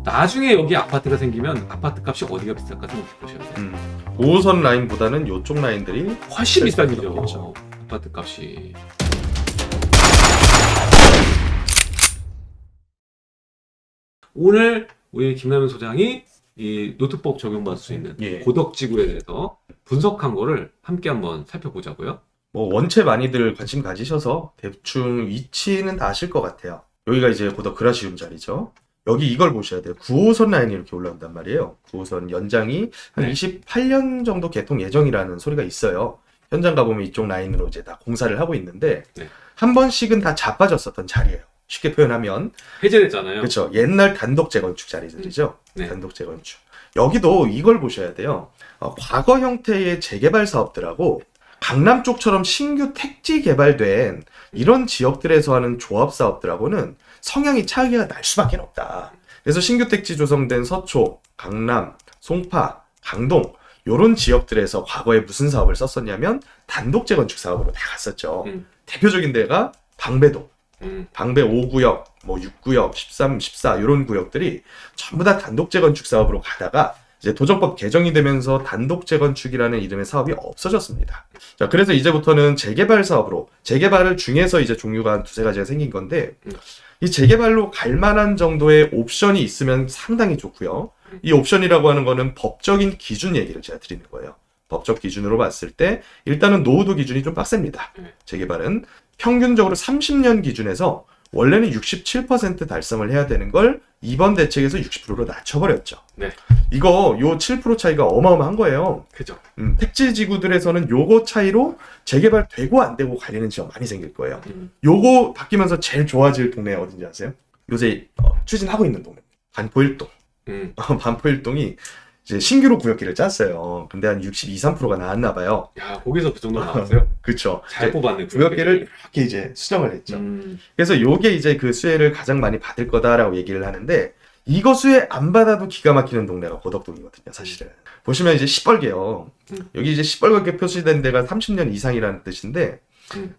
나중에 여기 아파트가 생기면 아파트 값이 어디가 비쌀까 생각해 보셔야 돼요. 5호선 라인보다는 이쪽 라인들이 훨씬 비싸지죠. 그렇죠. 아파트 값이. 오늘 우리 김남현 소장이 이 노트법 적용받을 수 있는 예. 고덕지구에 대해서 분석한 거를 함께 한번 살펴보자고요. 뭐 원체 많이들 관심 가지셔서 대충 위치는 다 아실 것 같아요. 여기가 이제 고덕 그라시움 자리죠. 여기 이걸 보셔야 돼요. 9호선 라인이 이렇게 올라온단 말이에요. 9호선 연장이 한 네. 28년 정도 개통 예정이라는 소리가 있어요. 현장 가보면 이쪽 라인으로 이제 다 공사를 하고 있는데 네. 한 번씩은 다 자빠졌었던 자리예요. 쉽게 표현하면 해제됐잖아요. 그렇죠. 옛날 단독 재건축 자리들이죠. 네. 단독 재건축. 여기도 이걸 보셔야 돼요. 과거 형태의 재개발 사업들하고 강남 쪽처럼 신규 택지 개발된 이런 지역들에서 하는 조합 사업들하고는 성향이 차이가 날 수밖에 없다. 그래서 신규 택지 조성된 서초, 강남, 송파, 강동 이런 지역들에서 과거에 무슨 사업을 썼었냐면 단독 재건축 사업으로 다 갔었죠. 대표적인 데가 방배동. 방배 5구역, 뭐 6구역, 13, 14 이런 구역들이 전부 다 단독 재건축 사업으로 가다가 이제 도정법 개정이 되면서 단독 재건축이라는 이름의 사업이 없어졌습니다. 자, 그래서 이제부터는 재개발 사업으로 재개발을 중에서 이제 종류가 한 두세 가지가 생긴 건데 이 재개발로 갈 만한 정도의 옵션이 있으면 상당히 좋고요. 이 옵션이라고 하는 거는 법적인 기준 얘기를 제가 드리는 거예요. 법적 기준으로 봤을 때 일단은 노후도 기준이 좀 빡셉니다. 재개발은 평균적으로 30년 기준에서 원래는 67% 달성을 해야 되는 걸 이번 대책에서 60%로 낮춰버렸죠. 네. 이거 요 7% 차이가 어마어마한 거예요. 그죠. 택지 지구들에서는 요거 차이로 재개발 되고 안 되고 갈리는 지역 많이 생길 거예요. 요거 바뀌면서 제일 좋아질 동네 어딘지 아세요? 요새 추진하고 있는 동네. 반포일동. 반포일동이 이제 신규로 구역기를 짰어요. 근데 한 62, 3%가 나왔나 봐요. 야, 거기서 그 정도 나왔어요? 그쵸. 잘 뽑았네. 구역기를 이렇게 이제 수정을 했죠. 그래서 요게 이제 그 수혜를 가장 많이 받을 거다라고 얘기를 하는데 이거 수혜 안 받아도 기가 막히는 동네가 고덕동이거든요, 사실은. 보시면 이제 시뻘개요. 여기 이제 시뻘겋게 표시된 데가 30년 이상이라는 뜻인데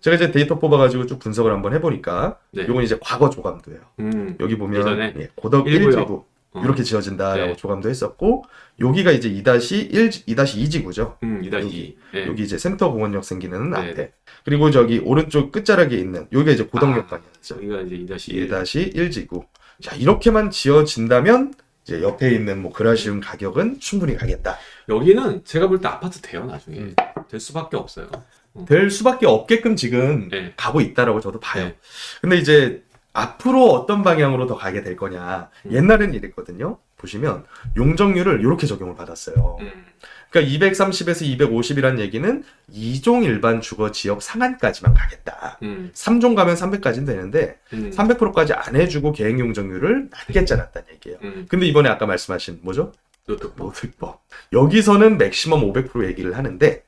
제가 이제 데이터 뽑아가지고 쭉 분석을 한번 해보니까 네. 요건 이제 과거 조감도예요. 여기 보면 예전에 예, 고덕 1구역. 1지구 이렇게 지어진다라고 네. 조감도 했었고 여기가 이제 2-2지구죠. 2-2. 네. 여기 이제 센터공원역 생기는 네. 앞에. 그리고 저기 오른쪽 끝자락에 있는 여기가 이제 고덕역관이었죠. 여기가 이제 2-1. 2-1지구. 자, 이렇게만 지어진다면 이제 옆에 있는 뭐 그라시움 가격은 충분히 가겠다. 여기는 제가 볼 때 아파트 돼요, 나중에. 될 수밖에 없어요. 될 수밖에 없게끔 지금 네. 가고 있다라고 저도 봐요. 네. 근데 이제 앞으로 어떤 방향으로 더 가게 될 거냐. 옛날엔 이랬거든요. 보시면 용적률을 이렇게 적용을 받았어요. 그러니까 230에서 250이란 얘기는 2종 일반 주거 지역 상한까지만 가겠다. 3종 가면 300까지는 되는데 300%까지 안 해주고 계획 용적률을 낮게 짜놨다는 얘기예요. 근데 이번에 아까 말씀하신 뭐죠? 노특법. 여기서는 맥시멈 500% 얘기를 하는데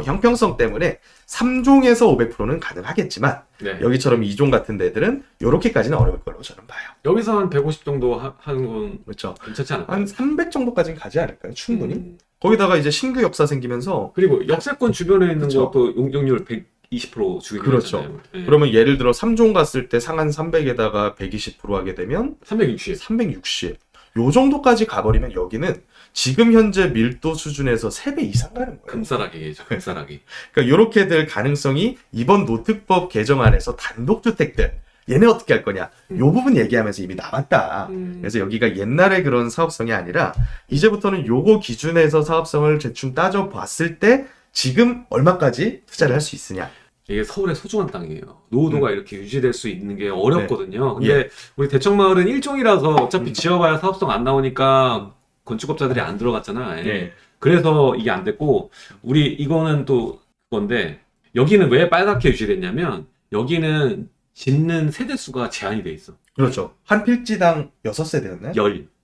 형평성 때문에 3종에서 500%는 가능하겠지만 네. 여기처럼 2종 같은 데들은 이렇게까지는 어려울 걸로 저는 봐요. 여기서 한 150 정도 하는 건 그렇죠. 괜찮지 않을까요? 한 300 정도까지는 가지 않을까요? 충분히. 거기다가 이제 신규 역사 생기면서 그리고 역세권 주변에 있는 그쵸. 것도 용적률 120% 주기로 그렇죠. 했잖아요. 네. 그러면 예를 들어 3종 갔을 때 상한 300에다가 120% 하게 되면 360. 360. 요 정도까지 가버리면 여기는 지금 현재 밀도 수준에서 3배 이상 가는 거예요. 금싸라기죠, 금싸라기. 그러니까 요렇게 될 가능성이 이번 노특법 개정안에서 단독주택들 얘네 어떻게 할 거냐 요 부분 얘기하면서 이미 나왔다. 그래서 여기가 옛날의 그런 사업성이 아니라 이제부터는 요거 기준에서 사업성을 대충 따져봤을 때 지금 얼마까지 투자를 할 수 있으냐. 이게 서울의 소중한 땅이에요. 노후도가 이렇게 유지될 수 있는 게 어렵거든요. 네. 근데 우리 대청마을은 1종이라서 어차피 지어봐야 사업성 안 나오니까 건축업자들이 안 들어갔잖아. 네. 그래서 이게 안 됐고, 우리 이거는 또 그건데, 여기는 왜 빨갛게 유지됐냐면, 여기는 짓는 세대수가 제한이 돼 있어. 그렇죠. 한 필지당 6세대였나요?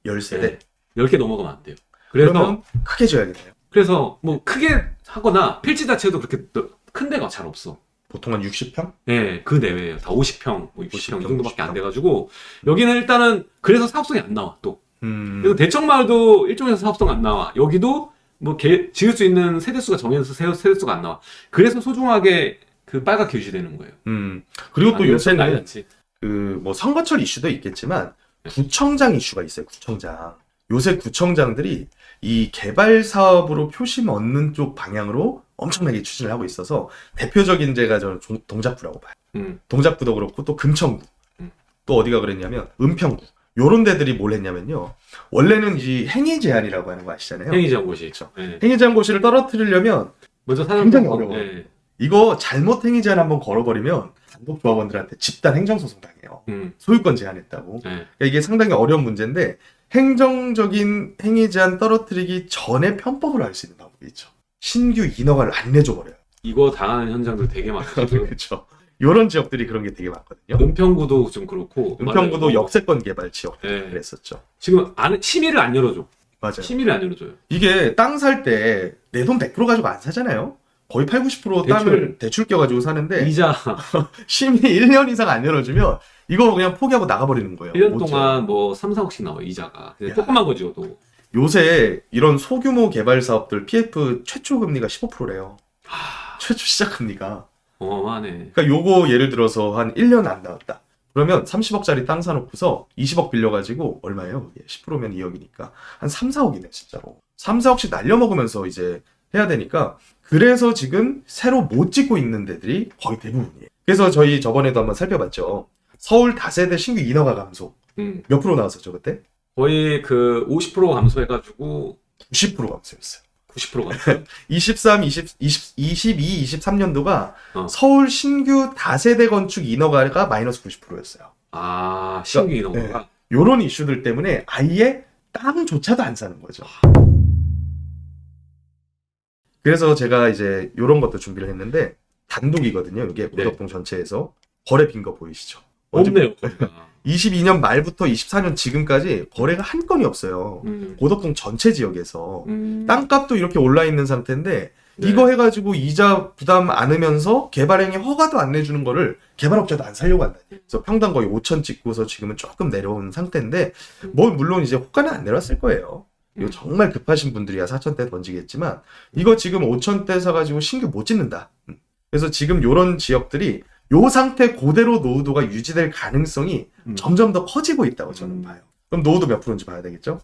10세대. 네. 10개 넘어가면 안 돼요. 그래서, 그러면 크게 지어야겠네요. 그래서 뭐 크게 하거나 필지 자체도 그렇게 큰 데가 잘 없어. 보통 한 60평? 네, 그 내외예요. 다 50평, 뭐 60평 이 정도밖에 60평. 안 돼가지고 여기는 일단은 그래서 사업성이 안 나와 또. 그래서 음. 대청마을도 일종에서 사업성 안 나와. 여기도 뭐 지을 수 있는 세대수가 정해져서 세대수가 안 나와. 그래서 소중하게 그 빨갛게 유지되는 거예요. 그리고 또 아니면 난리 요새는 났지. 그 뭐 선거철 이슈도 있겠지만 구청장 이슈가 있어요. 구청장. 요새 구청장들이 이 개발 사업으로 표심 얻는 쪽 방향으로 엄청나게 추진을 하고 있어서 대표적인 제가 저는 동작구라고 봐요. 동작구도 그렇고 또 금천구, 또 어디가 그랬냐면 은평구. 요런 데들이 뭘 했냐면요. 원래는 이 행위 제한이라고 하는 거 아시잖아요. 행위 제한 고시. 그렇죠. 네. 행위 제한 고시를 떨어뜨리려면 먼저 사전 굉장히 통보. 어려워요. 네. 이거 잘못 행위 제한 한번 걸어버리면 단독 조합원들한테 집단 행정소송 당해요. 소유권 제한했다고. 네. 그러니까 이게 상당히 어려운 문제인데 행정적인 행위 제한 떨어뜨리기 전에 편법을 할 수 있는 방법이 있죠. 신규 인허가를 안 내줘버려요. 이거 당하는 현장들 되게 많거든요. 그렇죠. 이런 지역들이 그런 게 되게 많거든요. 은평구도 좀 그렇고. 은평구도 맞아요. 역세권 개발 지역 네. 그랬었죠. 지금 심의를 안 열어줘. 맞아요. 심의를 안 열어줘요. 이게 땅 살 때 내 돈 100% 가지고 안 사잖아요. 거의 8, 90% 땅을 대출 껴가지고 사는데 이자 심의 1년 이상 안 열어주면 이거 그냥 포기하고 나가버리는 거예요. 1년 못 동안 뭐 3, 4억씩 나와 이자가. 야. 조그만 거지요, 또. 요새 이런 소규모 개발 사업들 PF 최초 금리가 15%래요. 최초 시작 금리가. 어마어마하네. 그러니까 요거 예를 들어서 한 1년 안 나왔다. 그러면 30억짜리 땅 사놓고서 20억 빌려가지고 얼마예요? 10%면 2억이니까 한 3, 4억이네 진짜로. 3, 4억씩 날려먹으면서 이제 해야 되니까 그래서 지금 새로 못 짓고 있는 데들이 거의 대부분이에요. 그래서 저희 저번에도 한번 살펴봤죠. 서울 다세대 신규 인허가 감소. 몇 프로 나왔었죠 그때? 거의 그 50% 감소해가지고 90% 감소였어요. 90% 감소. 22, 23년도가 어. 서울 신규 다세대 건축 인허가가 마이너스 90%였어요. 아, 신규 인허가가. 요런 이슈들 때문에 아예 땅조차도 안 사는 거죠. 그래서 제가 이제 요런 것도 준비를 했는데 단독이거든요. 이게 고덕동 전체에서 거래 빈 거 보이시죠? 없네요, 거기가. 22년 말부터 24년 지금까지 거래가 한 건이 없어요. 고덕동 전체 지역에서 땅값도 이렇게 올라 있는 상태인데 네. 이거 해가지고 이자 부담 안으면서 개발행위 허가도 안 내주는 거를 개발업자도 안 살려고 한다. 그래서 평당 거의 5천 찍고서 지금은 조금 내려온 상태인데 뭐 물론 이제 호가는 안 내려왔을 거예요. 이거 정말 급하신 분들이야 4천대 던지겠지만 이거 지금 5천대 사가지고 신규 못 짓는다. 그래서 지금 요런 지역들이 요 상태 그대로 노후도가 유지될 가능성이 점점 더 커지고 있다고 저는 봐요. 그럼 노후도 몇 프로인지 봐야 되겠죠?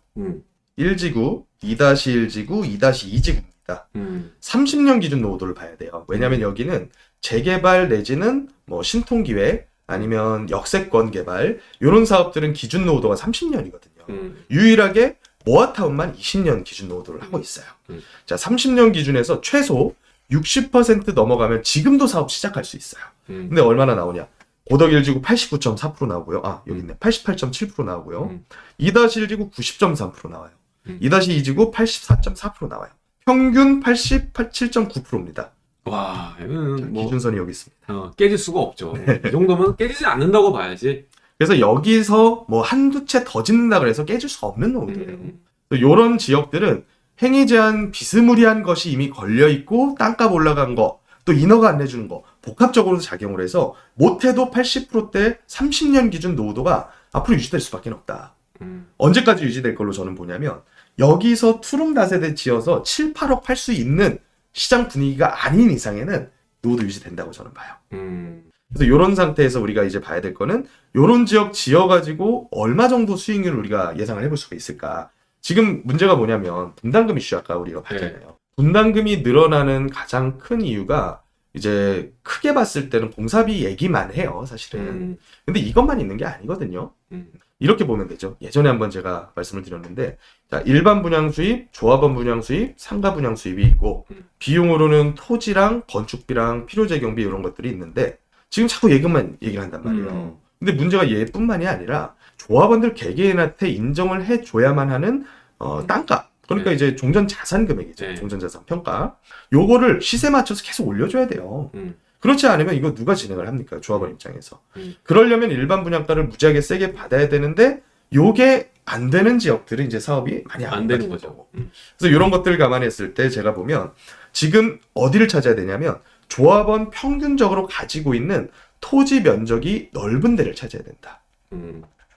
1지구, 2-1지구, 2-2지구입니다. 30년 기준 노후도를 봐야 돼요. 왜냐면 여기는 재개발 내지는 뭐 신통기획 아니면 역세권 개발 요런 사업들은 기준 노후도가 30년이거든요. 유일하게 모아타운만 20년 기준 노후도를 하고 있어요. 자, 30년 기준에서 최소 60% 넘어가면 지금도 사업 시작할 수 있어요. 근데 얼마나 나오냐? 고덕 1지구 89.4% 나오고요. 아, 여기 있네. 88.7% 나오고요. 2-1지구 90.3% 나와요. 2-2지구 84.4% 나와요. 평균 87.9%입니다. 와, 이거는 뭐 기준선이 여기 있습니다. 깨질 수가 없죠. 이 정도면 깨지지 않는다고 봐야지. 그래서 여기서 뭐 한두 채 더 짓는다 그래서 깨질 수가 없는 노후도예요. 요런 지역들은 행위 제한 비스무리한 것이 이미 걸려 있고 땅값 올라간 거, 또 인허가 안 내주는 거 복합적으로 작용을 해서 못해도 80%대 30년 기준 노후도가 앞으로 유지될 수밖에 없다. 언제까지 유지될 걸로 저는 보냐면 여기서 투룸 다세대 지어서 7, 8억 팔 수 있는 시장 분위기가 아닌 이상에는 노후도 유지된다고 저는 봐요. 그래서 이런 상태에서 우리가 이제 봐야 될 거는 이런 지역 지어가지고 얼마 정도 수익률을 우리가 예상을 해볼 수가 있을까. 지금 문제가 뭐냐면 분담금 이슈 아까 우리가 봤잖아요. 분담금이 늘어나는 가장 큰 이유가 이제 크게 봤을 때는 공사비 얘기만 해요, 사실은. 근데 이것만 있는 게 아니거든요. 이렇게 보면 되죠. 예전에 한번 제가 말씀을 드렸는데, 자, 일반 분양 수입, 조합원 분양 수입, 상가 분양 수입이 있고, 비용으로는 토지랑 건축비랑 필요재 경비 이런 것들이 있는데, 지금 자꾸 예금만 얘기를 한단 말이에요. 근데 문제가 얘뿐만이 아니라 조합원들 개개인한테 인정을 해줘야만 하는 땅값. 그러니까 이제 종전 자산 금액이죠. 종전 자산 평가. 요거를 시세 맞춰서 계속 올려줘야 돼요. 그렇지 않으면 이거 누가 진행을 합니까? 조합원 입장에서. 그러려면 일반 분양가를 무지하게 세게 받아야 되는데 요게 안 되는 지역들은 이제 사업이 많이 안 되는 거죠. 그래서 이런 것들을 감안했을 때 제가 보면 지금 어디를 찾아야 되냐면 조합원 평균적으로 가지고 있는 토지 면적이 넓은 데를 찾아야 된다.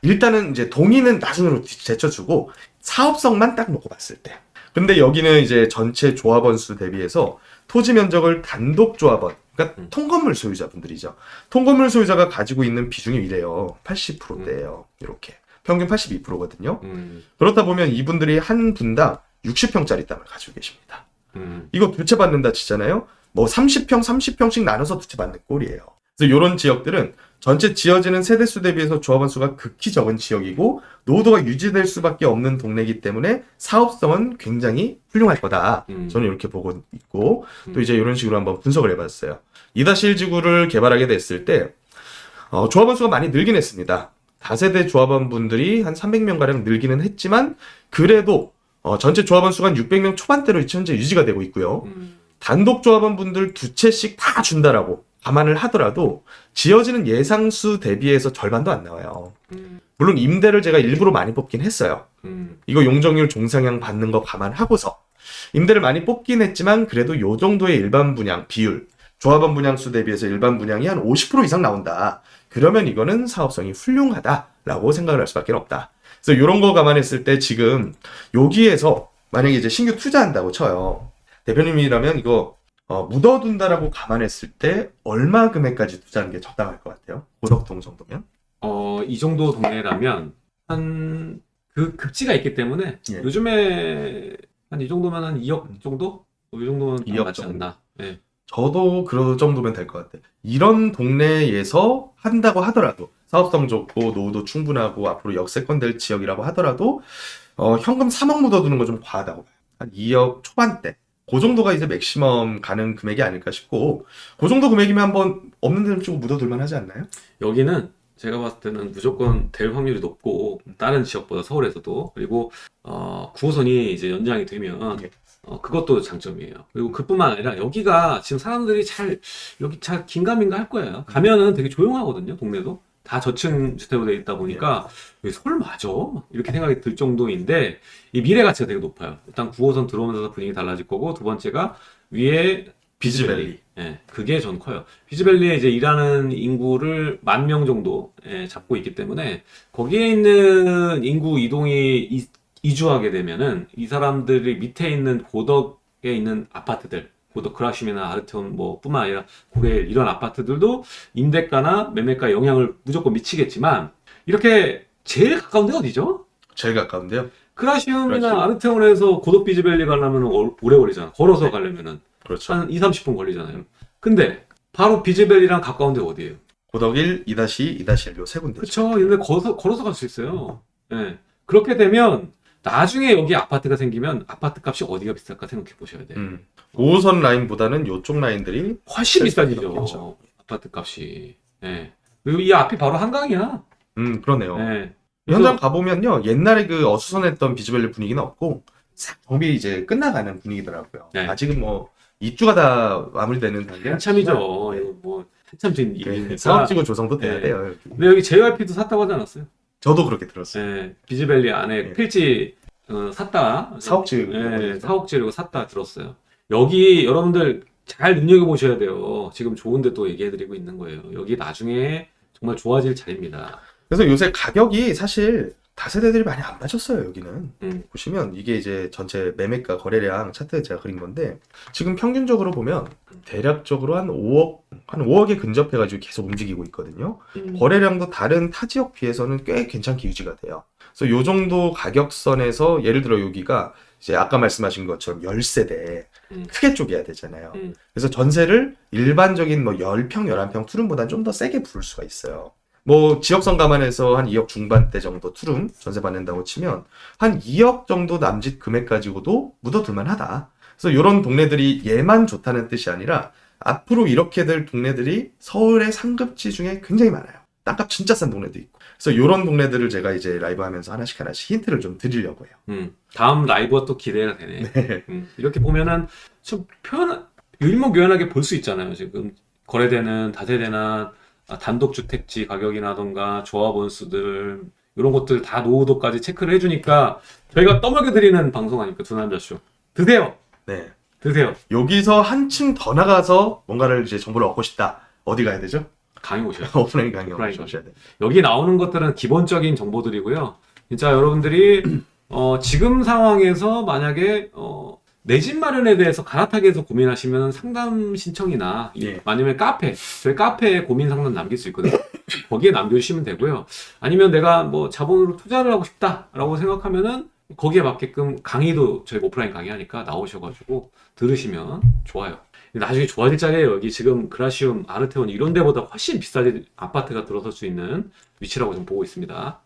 일단은 이제 동의는 나중으로 제쳐주고 사업성만 딱 놓고 봤을 때. 근데 여기는 이제 전체 조합원 수 대비해서 토지 면적을 단독 조합원, 그러니까 통건물 소유자분들이죠. 통건물 소유자가 가지고 있는 비중이 이래요. 80%대예요. 이렇게. 평균 82%거든요. 음. 그렇다 보면 이분들이 한 분당 60평짜리 땅을 가지고 계십니다. 음. 이거 두 채 받는다 치잖아요. 뭐 30평씩 나눠서 두 채 받는 꼴이에요. 그래서 이런 지역들은 전체 지어지는 세대수 대비해서 조합원 수가 극히 적은 지역이고 노후도가 유지될 수밖에 없는 동네이기 때문에 사업성은 굉장히 훌륭할 거다. 저는 이렇게 보고 있고 또 이제 이런 식으로 한번 분석을 해봤어요. 2-1 지구를 개발하게 됐을 때 조합원 수가 많이 늘긴 했습니다. 다세대 조합원분들이 한 300명가량 늘기는 했지만 그래도 전체 조합원 수가 한 600명 초반대로 현재 유지가 되고 있고요. 단독 조합원분들 두 채씩 다 준다라고 감안을 하더라도 지어지는 예상수 대비해서 절반도 안 나와요. 물론 임대를 제가 일부러 많이 뽑긴 했어요. 이거 용적률 종상향 받는 거 감안하고서 임대를 많이 뽑긴 했지만 그래도 요 정도의 일반 분양 비율, 조합원 분양수 대비해서 일반 분양이 한 50% 이상 나온다. 그러면 이거는 사업성이 훌륭하다라고 생각을 할 수밖에 없다. 그래서 이런 거 감안했을 때 지금 여기에서 만약에 이제 신규 투자한다고 쳐요. 대표님이라면 이거 묻어둔다라고 감안했을 때 얼마 금액까지 투자하는 게 적당할 것 같아요? 고덕동 정도면? 이 정도 동네라면 한 그 급지가 있기 때문에 예. 요즘에 한 이 정도면 한 2억 정도? 이 정도면 2억 맞지 정도. 않나? 네. 저도 그 정도면 될 것 같아요. 이런 동네에서 한다고 하더라도 사업성 좋고 노후도 충분하고 앞으로 역세권 될 지역이라고 하더라도 현금 3억 묻어두는 건 좀 과하다고 봐요. 한 2억 초반대. 그 정도가 이제 맥시멈 가는 금액이 아닐까 싶고 그 정도 금액이면 한번 없는 데는 좀 묻어둘만 하지 않나요? 여기는 제가 봤을 때는 무조건 될 확률이 높고 다른 지역보다 서울에서도 그리고 9호선이 이제 연장이 되면 예. 그것도 장점이에요. 그리고 그뿐만 아니라 여기가 지금 사람들이 여기 잘 긴가민가 할 거예요. 가면은 되게 조용하거든요. 동네도 다 저층 주택으로 되어 있다 보니까 여기 서울 맞아? 이렇게 생각이 들 정도인데 이 미래 가치가 되게 높아요. 일단 9호선 들어오면서 분위기 달라질 거고 두 번째가 위에 비즈밸리. 예, 그게 전 커요. 비즈밸리에 이제 일하는 인구를 10,000명 정도 잡고 있기 때문에 거기에 있는 인구 이동이 이주하게 되면은 이 사람들이 밑에 있는 고덕에 있는 아파트들, 고덕 그라심이나 아르테온 뭐 뿐만 아니라 고레일 이런 아파트들도 임대가나 매매가에 영향을 무조건 미치겠지만 이렇게 제일 가까운 데가 어디죠? 제일 가까운데요. 그라시움이나 그라시움. 아르테온에서 고덕 비즈밸리 가려면 오래 걸리잖아. 걸어서 가려면은 그렇죠. 한 2-30분 걸리잖아요. 근데 바로 비즈밸리랑 가까운 데가 어디예요? 고덕 1, 2-2, 2-1 요 세 군데죠. 그쵸. 근데 걸어서 갈 수 있어요. 예. 그렇게 되면 나중에 여기 아파트가 생기면 아파트 값이 어디가 비쌀까 생각해 보셔야 돼요. 5호선 라인보다는 요쪽 라인들이 훨씬 비쌀 비싸지죠. 수밖에 없죠. 아파트 값이. 예. 그리고 이 앞이 바로 한강이야. 그러네요. 예. 현장 가보면요, 옛날에 그 어수선했던 비즈밸리 분위기는 없고, 싹 정비 이제 끝나가는 분위기더라고요. 네. 아직은 뭐, 입주가 다 마무리되는 단계. 한참이죠. 이거 뭐 한참 된 일이니까. 사업지구 조성도 돼야 네. 돼요. 근데 여기 JYP도 샀다고 하지 않았어요? 저도 그렇게 들었어요. 예. 비즈밸리 안에 네. 필지 샀다. 사옥지구. 예, 사옥지르고 샀다 들었어요. 여기 여러분들 잘 눈여겨보셔야 돼요. 지금 좋은데 또 얘기해드리고 있는 거예요. 여기 나중에 정말 좋아질 자리입니다. 그래서 요새 가격이 사실 다세대들이 많이 안 빠졌어요, 여기는. 음. 보시면 이게 이제 전체 매매가 거래량 차트에 제가 그린 건데, 지금 평균적으로 보면 대략적으로 한 5억에 근접해가지고 계속 움직이고 있거든요. 거래량도 다른 타 지역 비해서는 꽤 괜찮게 유지가 돼요. 그래서 요 정도 가격선에서 예를 들어 여기가 이제 아까 말씀하신 것처럼 10세대 크게 쪼개야 되잖아요. 그래서 전세를 일반적인 뭐 10평, 11평 투룸보다는 좀 더 세게 부를 수가 있어요. 뭐 지역성 감안해서 한 2억 중반대 정도 투룸 전세 받는다고 치면 한 2억 정도 남짓 금액 가지고도 묻어둘만 하다. 그래서 이런 동네들이 얘만 좋다는 뜻이 아니라 앞으로 이렇게 될 동네들이 서울의 상급지 중에 굉장히 많아요. 땅값 진짜 싼 동네도 있고. 그래서 이런 동네들을 제가 이제 라이브 하면서 하나씩 힌트를 좀 드리려고 해요. 다음 라이브가 또 기대가 되네. 네. 이렇게 보면은 좀 일목요연하게 볼 수 있잖아요. 지금 거래되는 다세대나 단독주택지 가격이라던가 조합원 수들 이런 것들 다 노후도까지 체크를 해주니까 저희가 떠먹여 드리는 방송 아닙니까? 두 남자쇼. 드세요. 네. 드세요. 여기서 한층 더 나가서 뭔가를 이제 정보를 얻고 싶다. 어디 가야 되죠? 강의 오셔요. 오프라인 강의 오프라인 오셔야 돼요. 여기 나오는 것들은 기본적인 정보들이고요. 진짜 여러분들이 지금 상황에서 만약에 내 집 마련에 대해서 갈아타기에서 고민하시면 상담 신청이나 예. 아니면 저희 카페에 고민 상담 남길 수 있거든요. 거기에 남겨주시면 되고요. 아니면 내가 뭐 자본으로 투자를 하고 싶다라고 생각하면은 거기에 맞게끔 강의도 저희가 오프라인 강의하니까 나오셔가지고 들으시면 좋아요. 나중에 좋아질 자리에요. 여기 지금 그라시움, 아르테온 이런 데보다 훨씬 비싸게 아파트가 들어설 수 있는 위치라고 좀 보고 있습니다.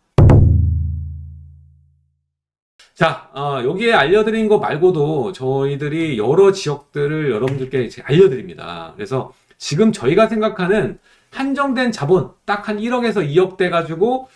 자, 여기에 알려드린 거 말고도 저희들이 여러 지역들을 여러분들께 이제 알려드립니다. 그래서 지금 저희가 생각하는 한정된 자본, 딱 한 1억에서 2억 돼 가지고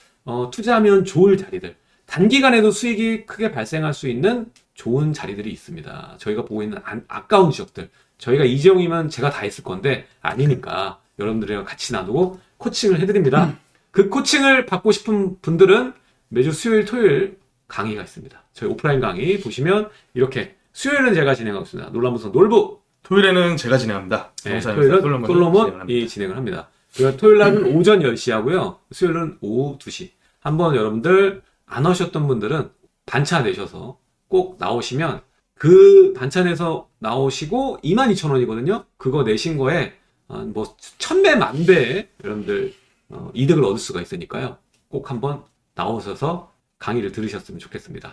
투자하면 좋을 자리들, 단기간에도 수익이 크게 발생할 수 있는 좋은 자리들이 있습니다. 저희가 보고 있는 아까운 지역들, 저희가 이 지역이면 제가 다 했을 건데 아니니까 여러분들이랑 같이 나누고 코칭을 해드립니다. 그 코칭을 받고 싶은 분들은 매주 수요일, 토요일 강의가 있습니다. 저희 오프라인 강의 보시면 이렇게 수요일은 제가 진행하고 있습니다. 놀라무성 놀부. 토요일에는 제가 진행합니다. 네, 정사님과 토요일은 솔로몬이 솔로몬이 진행을 합니다. 그리고 토요일 날은 오전 10시 하고요. 수요일은 오후 2시. 한번 여러분들 안 오셨던 분들은 반차 내셔서 꼭 나오시면 그 반찬에서 나오시고 22,000원이거든요. 그거 내신 거에 뭐 1000배, 만배 여러분들 이득을 얻을 수가 있으니까요. 꼭 한번 나오셔서 강의를 들으셨으면 좋겠습니다.